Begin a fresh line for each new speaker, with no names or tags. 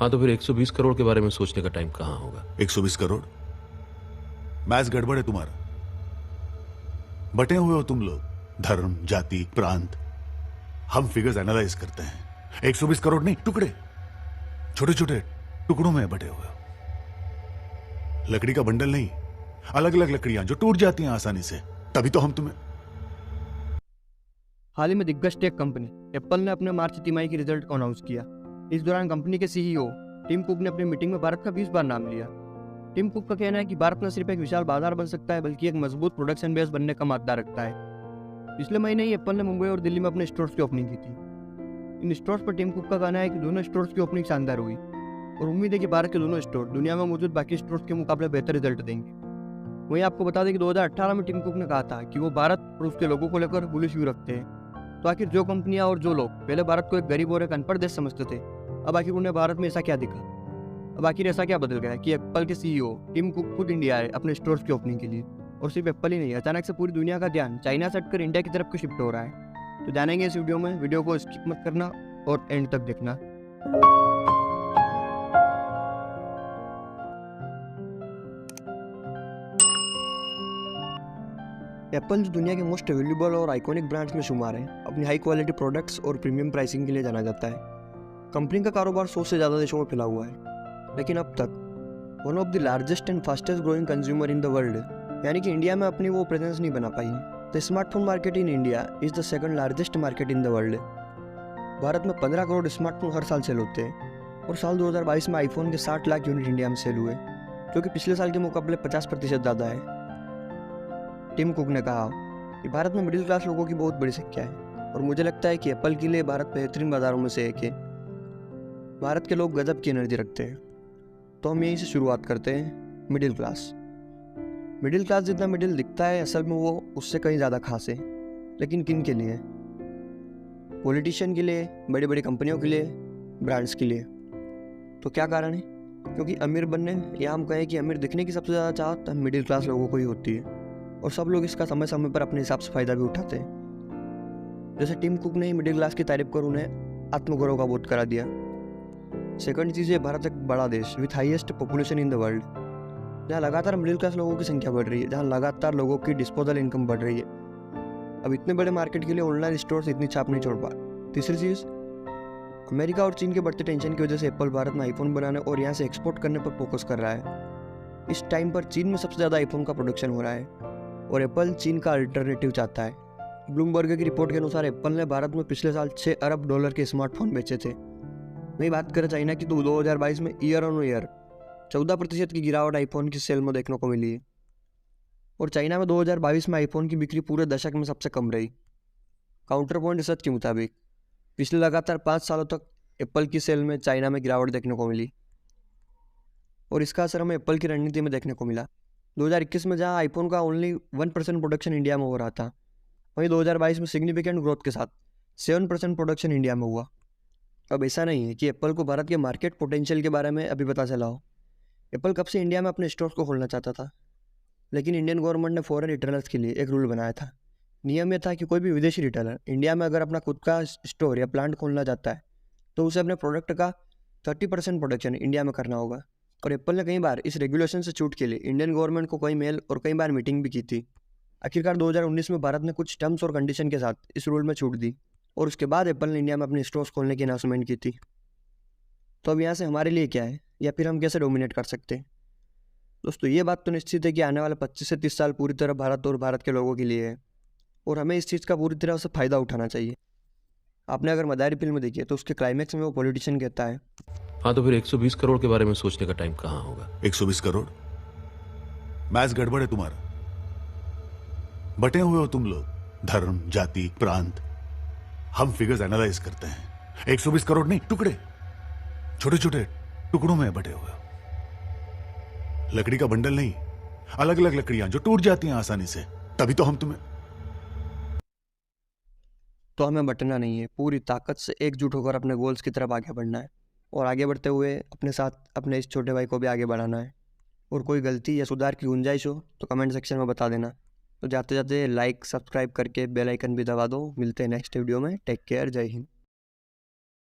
हाँ तो फिर 120 करोड़ के बारे में सोचने का टाइम कहाँ होगा?
120 करोड़? मैथ्स गड़बड़ है तुम्हारा। बटे हुए हो तुम लोग, धर्म, जाति, प्रांत। हम फिगर्स एनालाइज करते हैं। 120 करोड़ नहीं, टुकड़े, छोटे छोटे टुकड़ों में बटे हुए हो। लकड़ी का बंडल नहीं, अलग अलग लकड़ियां जो टूट जाती हैं आसानी से। तभी तो हम तुम्हें।
हाल ही में दिग्गज टेक कंपनी एप्पल ने अपने मार्च तिमाही की रिजल्ट को अनाउंस किया। इस दौरान कंपनी के सीईओ टिम कुक ने अपनी मीटिंग में भारत का 20 बार नाम लिया। टिम कुक का कहना है कि भारत न सिर्फ एक विशाल बाजार बन सकता है बल्कि एक मजबूत प्रोडक्शन बेस बनने का मादा रखता है। पिछले महीने ही एप्पल ने मुंबई और दिल्ली में अपने स्टोर्स की ओपनिंग की थी। इन स्टोर्स पर टिम कुक का कहना है कि दोनों स्टोर्स की ओपनिंग शानदार हुई और उम्मीद है कि भारत के दोनों स्टोर दुनिया में मौजूद बाकी स्टोर्स के मुकाबले बेहतर रिजल्ट देंगे। वहीं आपको बता दें कि 2018 में टिम कुक ने कहा था कि वो भारत और उसके लोगों को लेकर बुलिश व्यू रखते हैं। तो आखिर जो कंपनियां और जो लोग पहले भारत को एक गरीब और एक अनपढ़ देश समझते थे, अब आखिर उन्हें भारत में ऐसा क्या दिखा? अब आखिर ऐसा क्या बदल गया कि एप्पल के सीईओ टिम कुक खुद इंडिया आए अपने स्टोर्स की ओपनिंग के लिए? और सिर्फ एप्पल ही नहीं, अचानक से पूरी दुनिया का ध्यान चाइना से हटकर इंडिया की तरफ को शिफ्ट हो रहा है। तो जानेंगे इस वीडियो में। वीडियो को स्किप मत करना और एंड तक देखना। एप्पल जो दुनिया के मोस्ट वैल्यूएबल और आइकॉनिक ब्रांड्स में शुमार है, अपनी हाई क्वालिटी प्रोडक्ट्स और प्रीमियम प्राइसिंग के लिए जाना जाता है। कंपनी का कारोबार 100 से ज़्यादा देशों में फैला हुआ है, लेकिन अब तक one of the largest and fastest growing consumer in the world यानी कि इंडिया में अपनी वो प्रेजेंस नहीं बना पाई है। The smartphone market in India is the second largest market in the world. Bharat में 15 करोड़ स्मार्टफोन हर साल सेल होते हैं और साल 2022 में आईफोन के 60 लाख यूनिट इंडिया में सेल हुए, जो कि पिछले साल के मुकाबले 50% ज़्यादा है। टिम कुक ने कहा कि भारत में मिडिल क्लास लोगों की बहुत बड़ी संख्या है और मुझे लगता है कि एप्पल के लिए भारत बेहतरीन बाजारों में से एक है। भारत के लोग गजब की एनर्जी रखते हैं। तो हम यहीं से शुरुआत करते हैं। मिडिल क्लास जितना मिडिल दिखता है, असल में वो उससे कहीं ज़्यादा खास है। लेकिन किन के लिए? पॉलिटिशियन के लिए, बड़ी बड़ी कंपनियों के लिए, ब्रांड्स के लिए। तो क्या कारण है? क्योंकि अमीर बनने या हम कहें कि अमीर दिखने की सबसे ज़्यादा चाहत मिडिल क्लास लोगों को ही होती है और सब लोग इसका समय समय पर अपने हिसाब से फ़ायदा भी उठाते हैं। जैसे टिम कुक ने मिडिल क्लास की तारीफ कर उन्हें आत्मगौरव का बोध करा दिया। सेकंड चीज़ है, भारत एक बड़ा देश with highest population in the world, जहाँ लगातार मिडिल क्लास लोगों की संख्या बढ़ रही है, जहाँ लगातार लोगों की डिस्पोजल इनकम बढ़ रही है। अब इतने बड़े मार्केट के लिए ऑनलाइन स्टोर्स इतनी छाप नहीं छोड़ पा। तीसरी चीज़, अमेरिका और चीन के बढ़ते टेंशन की वजह से एप्पल भारत में आईफोन बनाने और यहाँ से एक्सपोर्ट करने पर फोकस कर रहा है। इस टाइम पर चीन में सबसे ज़्यादा आईफोन का प्रोडक्शन हो रहा है और एप्पल चीन का अल्टरनेटिव चाहता है। ब्लूमबर्ग की रिपोर्ट के अनुसार एप्पल ने भारत में पिछले साल $6 अरब के स्मार्टफोन बेचे थे। वहीं बात करें चाइना की, तो 2022 में ईयर ऑन ईयर 14% की गिरावट आईफोन की सेल में देखने को मिली है और चाइना में 2022 में आईफोन की बिक्री पूरे दशक में सबसे कम रही। काउंटर पॉइंट रिसर्च के मुताबिक पिछले लगातार 5 सालों तक एप्पल की सेल में चाइना में गिरावट देखने को मिली और इसका असर हमें एप्पल की रणनीति में देखने को मिला। 2021 में जहां आईफोन का ओनली 1% प्रोडक्शन इंडिया में हो रहा था, वहीं 2022 में सिग्निफिकेंट ग्रोथ के साथ 7% प्रोडक्शन इंडिया में हुआ। अब ऐसा नहीं है कि एप्पल को भारत के मार्केट पोटेंशियल के बारे में अभी पता चला हो। एप्पल कब से इंडिया में अपने स्टोर्स को खोलना चाहता था, लेकिन इंडियन गवर्नमेंट ने फॉरेन रिटेलर्स के लिए एक रूल बनाया था। नियम यह था कि कोई भी विदेशी रिटेलर इंडिया में अगर अपना खुद का स्टोर या प्लांट खोलना चाहता है तो उसे अपने प्रोडक्ट का 30% प्रोडक्शन इंडिया में करना होगा। और एप्पल ने कई बार इस रेगुलेशन से छूट के लिए इंडियन गवर्नमेंट को कई मेल और कई बार मीटिंग भी की थी। आखिरकार 2019 में भारत ने कुछ टर्म्स और कंडीशन के साथ इस रूल में छूट दी और उसके बाद एप्पल ने इंडिया में अपने स्टोर्स खोलने की अनाउंसमेंट की थी। तो अब यहाँ से हमारे लिए क्या है या फिर हम कैसे डोमिनेट कर सकते हैं? दोस्तों, ये बात तो निश्चित है कि आने वाले 25 से 30 साल पूरी तरह भारत और भारत के लोगों के लिए है और हमें इस चीज़ का पूरी तरह से फ़ायदा उठाना चाहिए। आपने अगर मदारी फिल्म देखी है तो उसके क्लाइमैक्स में वो पॉलिटिशियन कहता है,
हाँ तो फिर 120 करोड़ के बारे में सोचने का टाइम कहाँ होगा?
120 करोड़? मैथ्स गड़बड़ है तुम्हारा। बटे हुए हो तुम लोग, धर्म, जाति, प्रांत। हम फिगर्स एनालाइज करते हैं। 120 करोड़ नहीं, टुकड़े, छोटे छोटे टुकड़ों में बटे हुए हो। लकड़ी का बंडल नहीं, अलग अलग लकड़ियां जो टूट जाती हैं आसानी से। तभी तो हम तुम्हें।
तो हमें बटना नहीं है, पूरी ताकत से एकजुट होकर अपने गोल्स की तरफ आगे बढ़ना है और आगे बढ़ते हुए अपने साथ अपने इस छोटे भाई को भी आगे बढ़ाना है। और कोई गलती या सुधार की गुंजाइश हो तो कमेंट सेक्शन में बता देना। तो जाते जाते लाइक सब्सक्राइब करके बेल आइकन भी दबा दो। मिलते हैं नेक्स्ट वीडियो में। टेक केयर, जय हिंद।